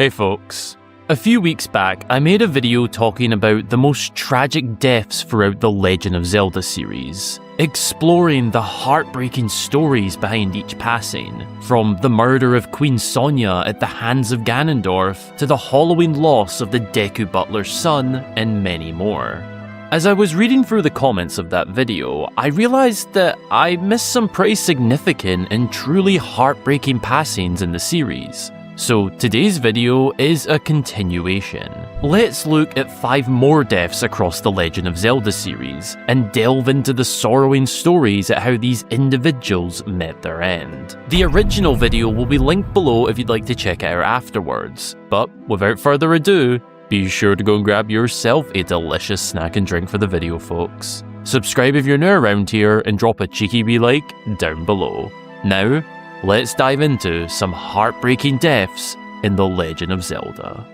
Hey folks. A few weeks back, I made a video talking about the most tragic deaths throughout the Legend of Zelda series, exploring the heartbreaking stories behind each passing, from the murder of Queen Sonia at the hands of Ganondorf to the hollowing loss of the Deku butler's son, and many more. As I was reading through the comments of that video, I realized that I missed some pretty significant and truly heartbreaking passings in the series. So today's video is a continuation. Let's look at 5 more deaths across the Legend of Zelda series, and delve into the sorrowing stories at how these individuals met their end. The original video will be linked below if you'd like to check it out afterwards, but without further ado, be sure to go and grab yourself a delicious snack and drink for the video, folks. Subscribe if you're new around here, and drop a cheeky wee like down below. Now, let's dive into some heartbreaking deaths in The Legend of Zelda.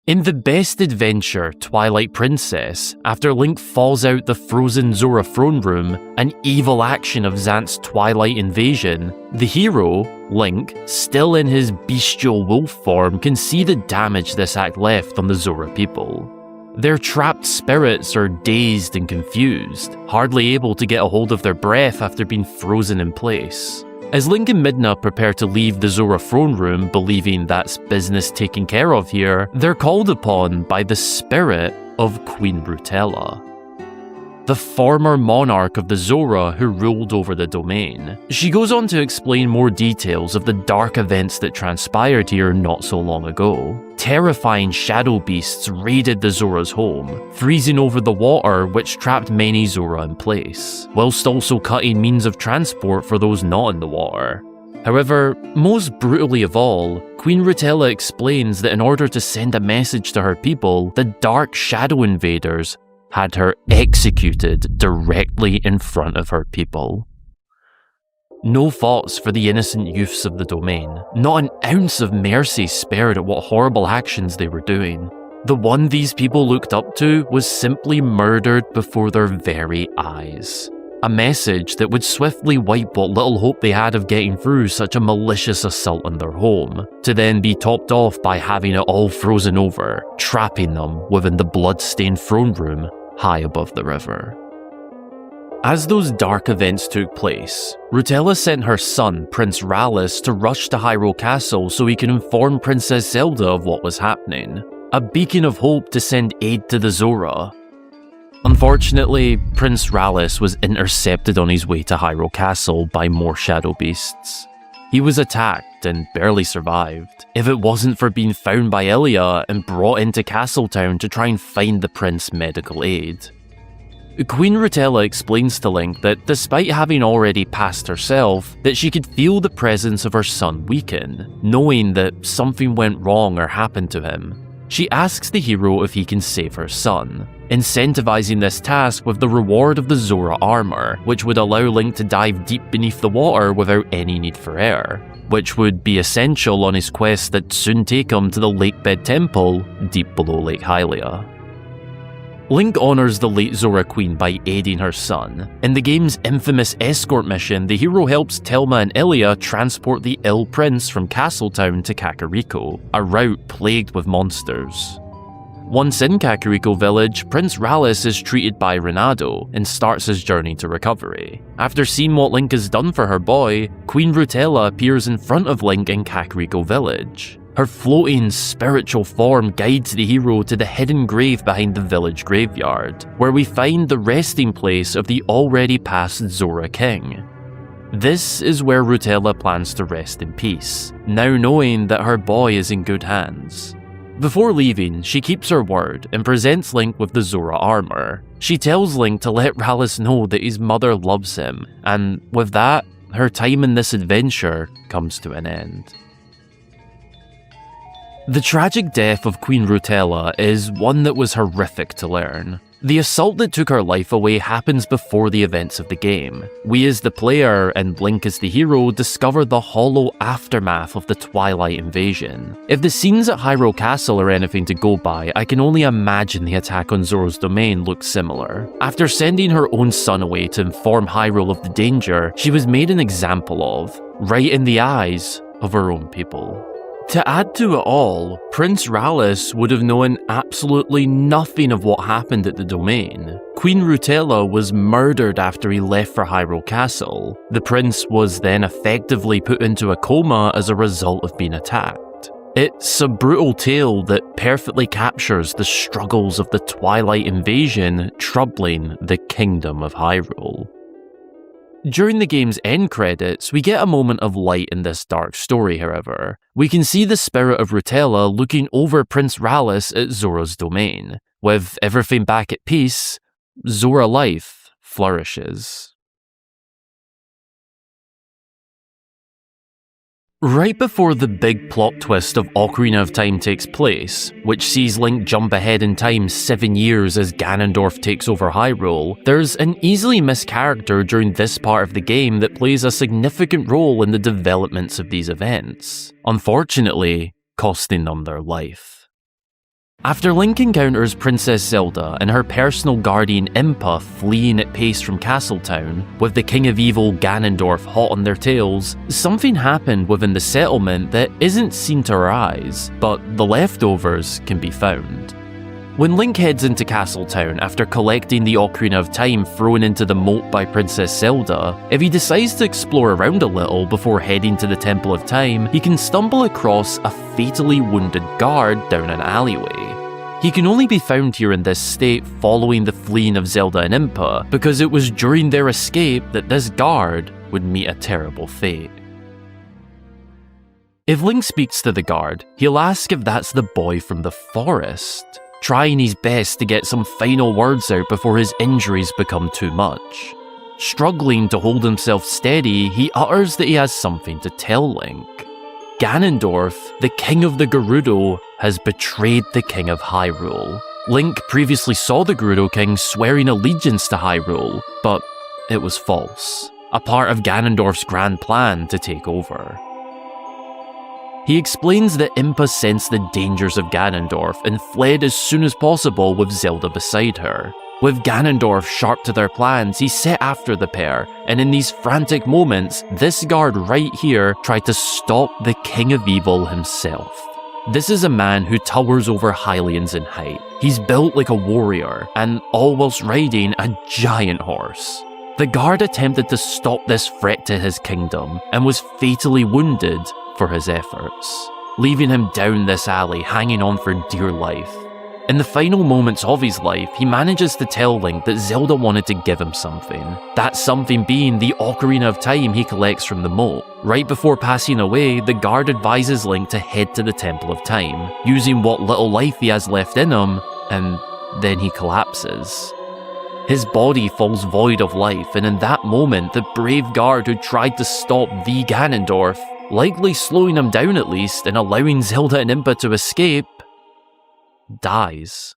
In the best adventure, Twilight Princess, after Link falls out the frozen Zora throne room, an evil action of Zant's Twilight invasion, the hero, Link, still in his bestial wolf form, can see the damage this act left on the Zora people. Their trapped spirits are dazed and confused, hardly able to get a hold of their breath after being frozen in place. As Link and Midna prepare to leave the Zora throne room, believing that's business taken care of here, they're called upon by the spirit of Queen Rutela, the former monarch of the Zora who ruled over the domain. She goes on to explain more details of the dark events that transpired here not so long ago. Terrifying shadow beasts raided the Zora's home, freezing over the water which trapped many Zora in place, whilst also cutting means of transport for those not in the water. However, most brutally of all, Queen Rutela explains that in order to send a message to her people, the Dark Shadow Invaders had her executed directly in front of her people. No thoughts for the innocent youths of the domain, not an ounce of mercy spared at what horrible actions they were doing. The one these people looked up to was simply murdered before their very eyes. A message that would swiftly wipe what little hope they had of getting through such a malicious assault on their home, to then be topped off by having it all frozen over, trapping them within the blood-stained throne room high above the river. As those dark events took place, Rutela sent her son, Prince Rallis, to rush to Hyrule Castle so he could inform Princess Zelda of what was happening, a beacon of hope to send aid to the Zora. Unfortunately, Prince Rallis was intercepted on his way to Hyrule Castle by more shadow beasts. He was attacked and barely survived, if it wasn't for being found by Ilia and brought into Castletown to try and find the prince medical aid. Queen Rutela explains to Link that despite having already passed herself, that she could feel the presence of her son weaken, knowing that something went wrong or happened to him. She asks the hero if he can save her son, incentivizing this task with the reward of the Zora armor, which would allow Link to dive deep beneath the water without any need for air, which would be essential on his quest that soon take him to the Lakebed Temple deep below Lake Hylia. Link honors the late Zora Queen by aiding her son. In the game's infamous escort mission, the hero helps Telma and Ilia transport the ill prince from Castletown to Kakariko, a route plagued with monsters. Once in Kakariko Village, Prince Rallis is treated by Renado and starts his journey to recovery. After seeing what Link has done for her boy, Queen Rutela appears in front of Link in Kakariko Village. Her floating, spiritual form guides the hero to the hidden grave behind the village graveyard, where we find the resting place of the already passed Zora King. This is where Rutela plans to rest in peace, now knowing that her boy is in good hands. Before leaving, she keeps her word and presents Link with the Zora armor. She tells Link to let Rallis know that his mother loves him, and with that, her time in this adventure comes to an end. The tragic death of Queen Rutela is one that was horrific to learn. The assault that took her life away happens before the events of the game. We as the player, and Link as the hero, discover the hollow aftermath of the Twilight invasion. If the scenes at Hyrule Castle are anything to go by, I can only imagine the attack on Zora's domain looked similar. After sending her own son away to inform Hyrule of the danger, she was made an example of, right in the eyes of her own people. To add to it all, Prince Rallis would have known absolutely nothing of what happened at the domain. Queen Rutela was murdered after he left for Hyrule Castle. The prince was then effectively put into a coma as a result of being attacked. It's a brutal tale that perfectly captures the struggles of the Twilight invasion troubling the Kingdom of Hyrule. During the game's end credits, we get a moment of light in this dark story, however. We can see the spirit of Rutela looking over Prince Rallis at Zora's domain. With everything back at peace, Zora life flourishes. Right before the big plot twist of Ocarina of Time takes place, which sees Link jump ahead in time 7 years as Ganondorf takes over Hyrule, there's an easily missed character during this part of the game that plays a significant role in the developments of these events, unfortunately costing them their life. After Link encounters Princess Zelda and her personal guardian Impa fleeing at pace from Castletown, with the King of Evil Ganondorf hot on their tails, something happened within the settlement that isn't seen to our eyes, but the leftovers can be found. When Link heads into Castletown after collecting the Ocarina of Time thrown into the moat by Princess Zelda, if he decides to explore around a little before heading to the Temple of Time, he can stumble across a fatally wounded guard down an alleyway. He can only be found here in this state following the fleeing of Zelda and Impa, because it was during their escape that this guard would meet a terrible fate. If Link speaks to the guard, he'll ask if that's the boy from the forest, trying his best to get some final words out before his injuries become too much. Struggling to hold himself steady, he utters that he has something to tell Link. Ganondorf, the king of the Gerudo, has betrayed the king of Hyrule. Link previously saw the Gerudo king swearing allegiance to Hyrule, but it was false, a part of Ganondorf's grand plan to take over. He explains that Impa sensed the dangers of Ganondorf and fled as soon as possible with Zelda beside her. With Ganondorf sharp to their plans, he set after the pair, and in these frantic moments, this guard right here tried to stop the King of Evil himself. This is a man who towers over Hylians in height. He's built like a warrior, and all whilst riding a giant horse. The guard attempted to stop this threat to his kingdom, and was fatally wounded for his efforts, leaving him down this alley hanging on for dear life. In the final moments of his life, he manages to tell Link that Zelda wanted to give him something. That something being the Ocarina of Time he collects from the moat. Right before passing away, the guard advises Link to head to the Temple of Time, using what little life he has left in him, and then he collapses. His body falls void of life, and in that moment, the brave guard who tried to stop the Ganondorf, likely slowing him down at least and allowing Zelda and Impa to escape, dies.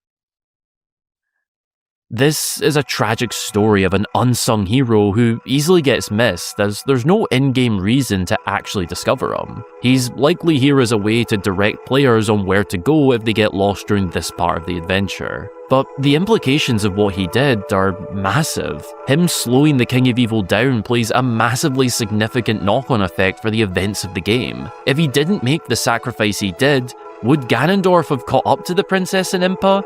This is a tragic story of an unsung hero who easily gets missed, as there's no in-game reason to actually discover him. He's likely here as a way to direct players on where to go if they get lost during this part of the adventure. But the implications of what he did are massive. Him slowing the King of Evil down plays a massively significant knock-on effect for the events of the game. If he didn't make the sacrifice he did, would Ganondorf have caught up to the Princess and Impa?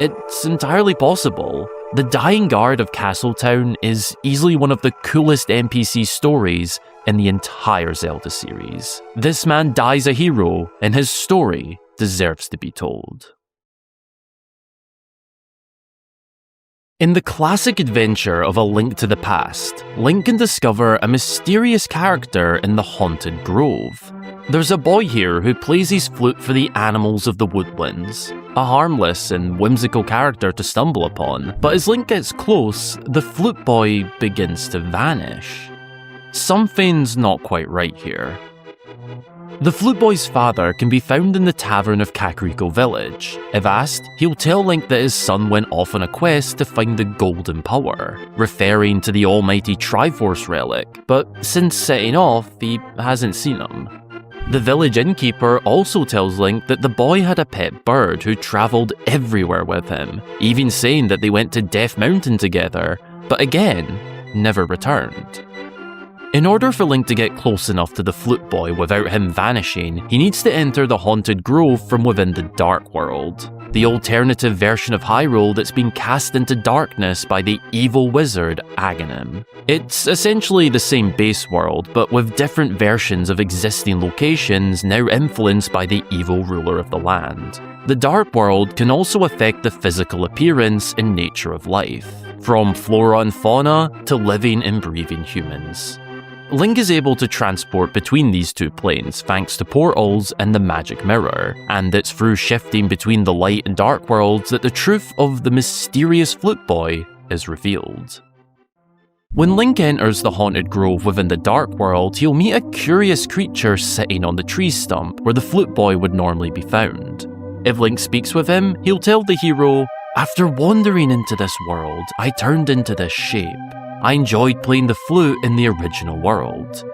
It's entirely possible. The Dying Guard of Castletown is easily one of the coolest NPC stories in the entire Zelda series. This man dies a hero, and his story deserves to be told. In the classic adventure of A Link to the Past, Link can discover a mysterious character in the Haunted Grove. There's a boy here who plays his flute for the animals of the woodlands, a harmless and whimsical character to stumble upon, but as Link gets close, the Flute Boy begins to vanish. Something's not quite right here. The Flute Boy's father can be found in the tavern of Kakariko Village. If asked, he'll tell Link that his son went off on a quest to find the Golden Power, referring to the almighty Triforce relic, but since setting off, he hasn't seen him. The village innkeeper also tells Link that the boy had a pet bird who travelled everywhere with him, even saying that they went to Death Mountain together, but again, never returned. In order for Link to get close enough to the Flute Boy without him vanishing, he needs to enter the Haunted Grove from within the Dark World, the alternative version of Hyrule that's been cast into darkness by the evil wizard Aghanim. It's essentially the same base world, but with different versions of existing locations now influenced by the evil ruler of the land. The Dark World can also affect the physical appearance and nature of life, from flora and fauna to living and breathing humans. Link is able to transport between these two planes thanks to portals and the magic mirror, and it's through shifting between the light and dark worlds that the truth of the mysterious Flute Boy is revealed. When Link enters the Haunted Grove within the Dark World, he'll meet a curious creature sitting on the tree stump where the Flute Boy would normally be found. If Link speaks with him, he'll tell the hero, "After wandering into this world, I turned into this shape. I enjoyed playing the flute in the original world.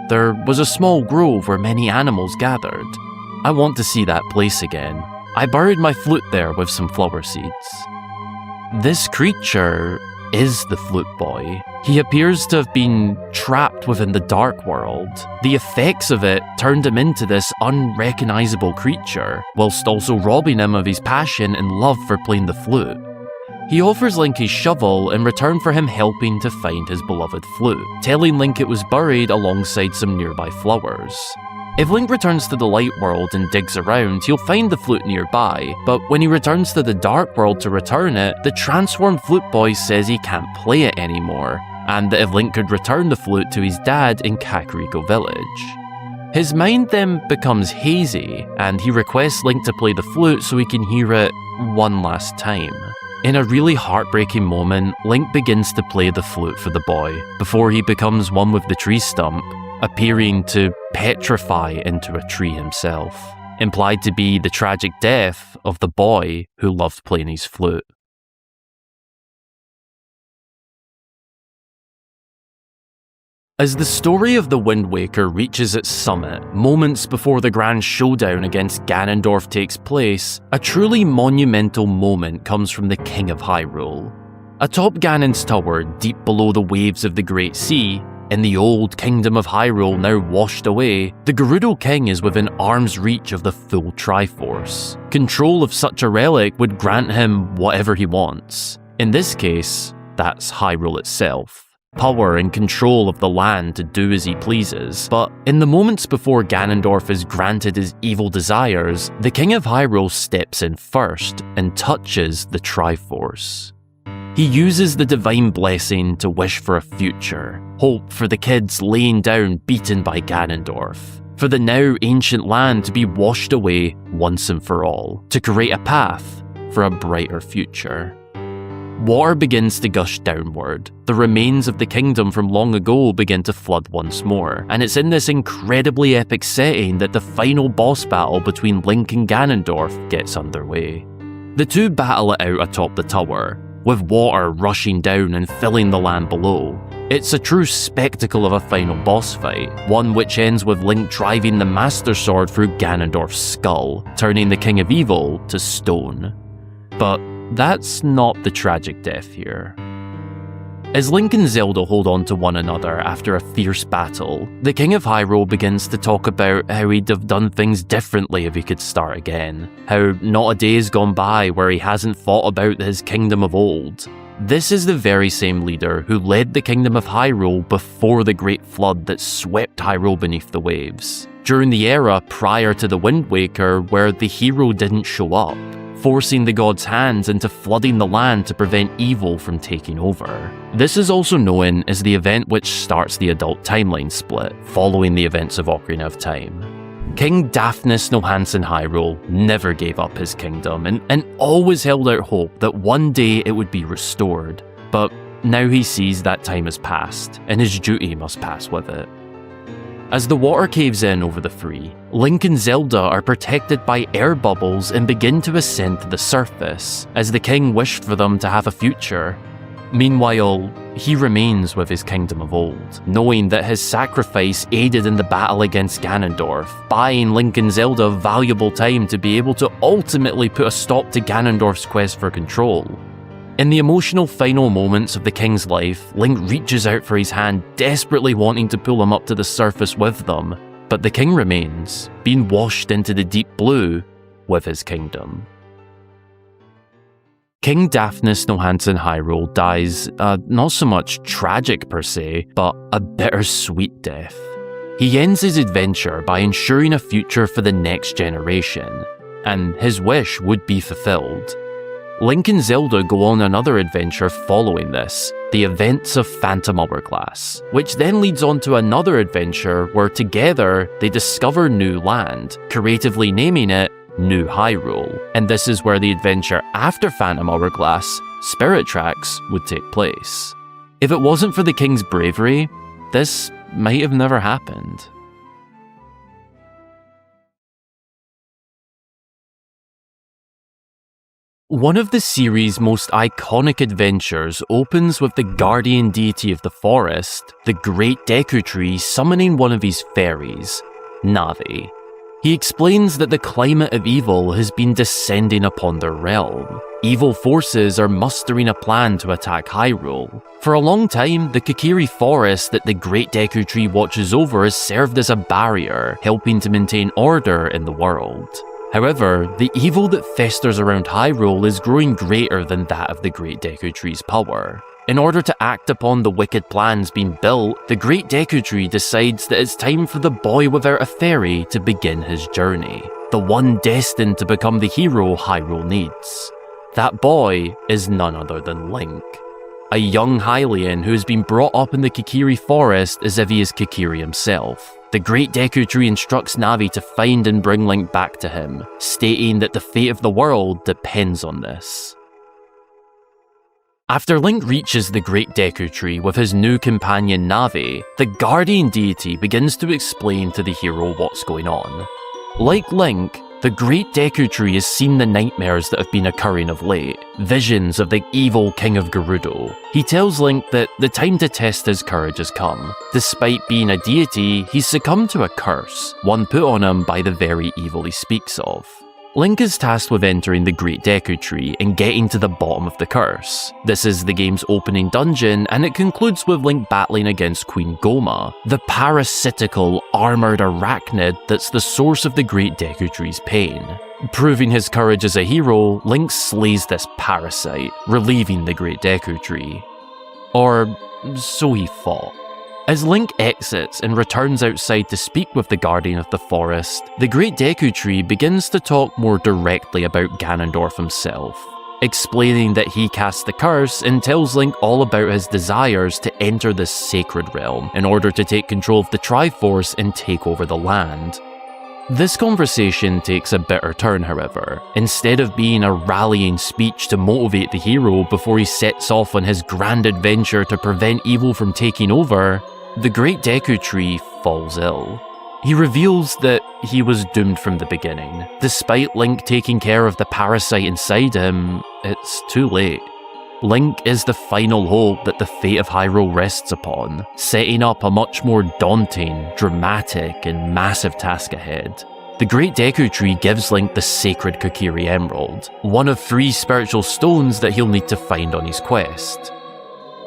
There was a small grove where many animals gathered. I want to see that place again. I buried my flute there with some flower seeds." This creature is the Flute Boy. He appears to have been trapped within the Dark World. The effects of it turned him into this unrecognizable creature, whilst also robbing him of his passion and love for playing the flute. He offers Link his shovel in return for him helping to find his beloved flute, telling Link it was buried alongside some nearby flowers. If Link returns to the Light World and digs around, he'll find the flute nearby, but when he returns to the Dark World to return it, the transformed Flute Boy says he can't play it anymore, and that if Link could return the flute to his dad in Kakariko Village. His mind then becomes hazy, and he requests Link to play the flute so he can hear it one last time. In a really heartbreaking moment, Link begins to play the flute for the boy, before he becomes one with the tree stump, appearing to petrify into a tree himself, implied to be the tragic death of the boy who loved playing his flute. As the story of the Wind Waker reaches its summit, moments before the grand showdown against Ganondorf takes place, a truly monumental moment comes from the King of Hyrule. Atop Ganon's tower, deep below the waves of the Great Sea, in the old Kingdom of Hyrule now washed away, the Gerudo King is within arm's reach of the full Triforce. Control of such a relic would grant him whatever he wants. In this case, that's Hyrule itself. Power and control of the land to do as he pleases, but in the moments before Ganondorf is granted his evil desires, the King of Hyrule steps in first and touches the Triforce. He uses the divine blessing to wish for a future, hope for the kids laying down beaten by Ganondorf, for the now ancient land to be washed away once and for all, to create a path for a brighter future. Water begins to gush downward. The remains of the kingdom from long ago begin to flood once more, and it's in this incredibly epic setting that the final boss battle between Link and Ganondorf gets underway. The two battle it out atop the tower, with water rushing down and filling the land below. It's a true spectacle of a final boss fight, one which ends with Link driving the Master Sword through Ganondorf's skull, turning the King of Evil to stone. But that's not the tragic death here. As Link and Zelda hold on to one another after a fierce battle, the King of Hyrule begins to talk about how he'd have done things differently if he could start again, how not a day has gone by where he hasn't thought about his kingdom of old. This is the very same leader who led the Kingdom of Hyrule before the Great Flood that swept Hyrule beneath the waves, during the era prior to the Wind Waker where the hero didn't show up, forcing the god's hands into flooding the land to prevent evil from taking over. This is also known as the event which starts the adult timeline split, following the events of Ocarina of Time. King Daphnis no Hansen Hyrule never gave up his kingdom and always held out hope that one day it would be restored, but now he sees that time has passed, and his duty must pass with it. As the water caves in over the three, Link and Zelda are protected by air bubbles and begin to ascend to the surface, as the king wished for them to have a future. Meanwhile, he remains with his kingdom of old, knowing that his sacrifice aided in the battle against Ganondorf, buying Link and Zelda valuable time to be able to ultimately put a stop to Ganondorf's quest for control. In the emotional final moments of the king's life, Link reaches out for his hand, desperately wanting to pull him up to the surface with them, but the king remains, being washed into the deep blue with his kingdom. King Daphnis No Handsome Hyrule dies not so much tragic per se, but a bittersweet death. He ends his adventure by ensuring a future for the next generation, and his wish would be fulfilled. Link and Zelda go on another adventure following this, the events of Phantom Hourglass, which then leads on to another adventure where together they discover new land, creatively naming it New Hyrule, and this is where the adventure after Phantom Hourglass, Spirit Tracks, would take place. If it wasn't for the king's bravery, this might have never happened. One of the series' most iconic adventures opens with the guardian deity of the forest, the Great Deku Tree, summoning one of his fairies, Navi. He explains that the climate of evil has been descending upon their realm. Evil forces are mustering a plan to attack Hyrule. For a long time, the Kokiri forest that the Great Deku Tree watches over has served as a barrier, helping to maintain order in the world. However, the evil that festers around Hyrule is growing greater than that of the Great Deku Tree's power. In order to act upon the wicked plans being built, the Great Deku Tree decides that it's time for the boy without a fairy to begin his journey, the one destined to become the hero Hyrule needs. That boy is none other than Link, a young Hylian who has been brought up in the Kokiri forest as if he is Kokiri himself. The Great Deku Tree instructs Navi to find and bring Link back to him, stating that the fate of the world depends on this. After Link reaches the Great Deku Tree with his new companion Navi, the guardian deity begins to explain to the hero what's going on. Like Link, the Great Deku Tree has seen the nightmares that have been occurring of late, visions of the evil King of Gerudo. He tells Link that the time to test his courage has come. Despite being a deity, he's succumbed to a curse, one put on him by the very evil he speaks of. Link is tasked with entering the Great Deku Tree and getting to the bottom of the curse. This is the game's opening dungeon, and it concludes with Link battling against Queen Goma, the parasitical, armoured arachnid that's the source of the Great Deku Tree's pain. Proving his courage as a hero, Link slays this parasite, relieving the Great Deku Tree. Or so he thought. As Link exits and returns outside to speak with the Guardian of the Forest, the Great Deku Tree begins to talk more directly about Ganondorf himself, explaining that he cast the curse and tells Link all about his desires to enter this sacred realm in order to take control of the Triforce and take over the land. This conversation takes a bitter turn, however. Instead of being a rallying speech to motivate the hero before he sets off on his grand adventure to prevent evil from taking over, the Great Deku Tree falls ill. He reveals that he was doomed from the beginning. Despite Link taking care of the parasite inside him, it's too late. Link is the final hope that the fate of Hyrule rests upon, setting up a much more daunting, dramatic, and massive task ahead. The Great Deku Tree gives Link the sacred Kokiri Emerald, one of 3 spiritual stones that he'll need to find on his quest.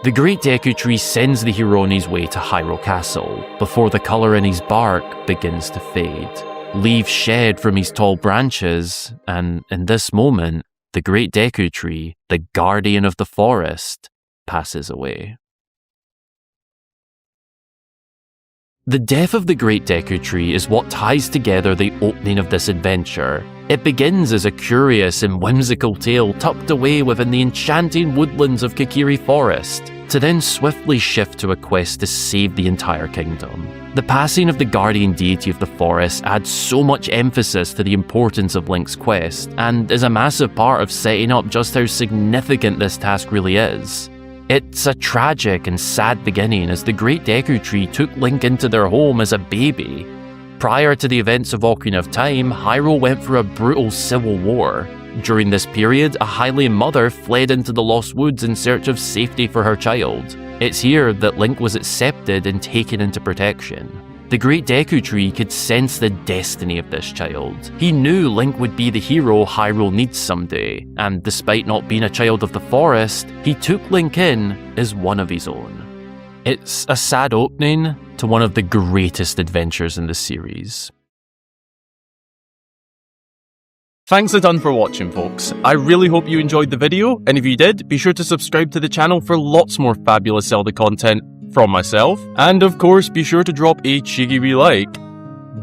The Great Deku Tree sends the hero on his way to Hyrule Castle, before the colour in his bark begins to fade. Leaves shed from his tall branches, and in this moment, the Great Deku Tree, the guardian of the forest, passes away. The death of the Great Deku Tree is what ties together the opening of this adventure. It begins as a curious and whimsical tale tucked away within the enchanting woodlands of Kokiri Forest, to then swiftly shift to a quest to save the entire kingdom. The passing of the guardian deity of the forest adds so much emphasis to the importance of Link's quest, and is a massive part of setting up just how significant this task really is. It's a tragic and sad beginning as the Great Deku Tree took Link into their home as a baby. Prior to the events of Ocarina of Time, Hyrule went through a brutal civil war. During this period, a Hylian mother fled into the Lost Woods in search of safety for her child. It's here that Link was accepted and taken into protection. The Great Deku Tree could sense the destiny of this child. He knew Link would be the hero Hyrule needs someday, and despite not being a child of the forest, he took Link in as one of his own. It's a sad opening to one of the greatest adventures in the series. Thanks a ton for watching, folks. I really hope you enjoyed the video, and if you did, be sure to subscribe to the channel for lots more fabulous Zelda content from myself, and of course be sure to drop a cheeky wee like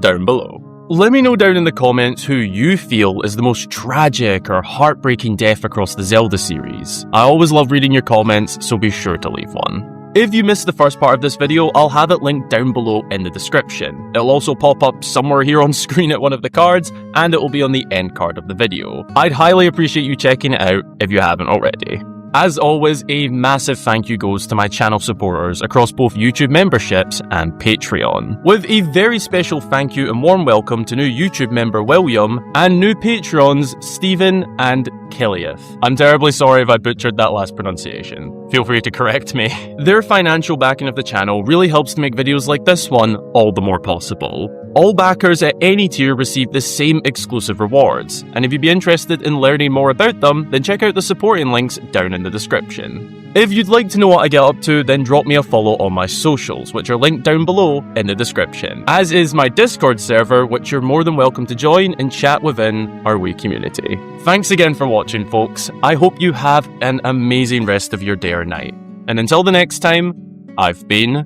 down below. Let me know down in the comments who you feel is the most tragic or heartbreaking death across the Zelda series. I always love reading your comments, so be sure to leave one. If you missed the first part of this video, I'll have it linked down below in the description. It'll also pop up somewhere here on screen at one of the cards, and it will be on the end card of the video. I'd highly appreciate you checking it out if you haven't already. As always, a massive thank you goes to my channel supporters across both YouTube memberships and Patreon, with a very special thank you and warm welcome to new YouTube member William and new patrons Stephen and Killiath. I'm terribly sorry if I butchered that last pronunciation. Feel free to correct me. Their financial backing of the channel really helps to make videos like this one all the more possible. All backers at any tier receive the same exclusive rewards, and if you'd be interested in learning more about them, then check out the supporting links down in the description. If you'd like to know what I get up to, then drop me a follow on my socials, which are linked down below in the description, as is my Discord server, which you're more than welcome to join and chat within our wee community. Thanks again for watching, folks. I hope you have an amazing rest of your day or night. And until the next time, I've been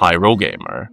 Hyrule Gamer.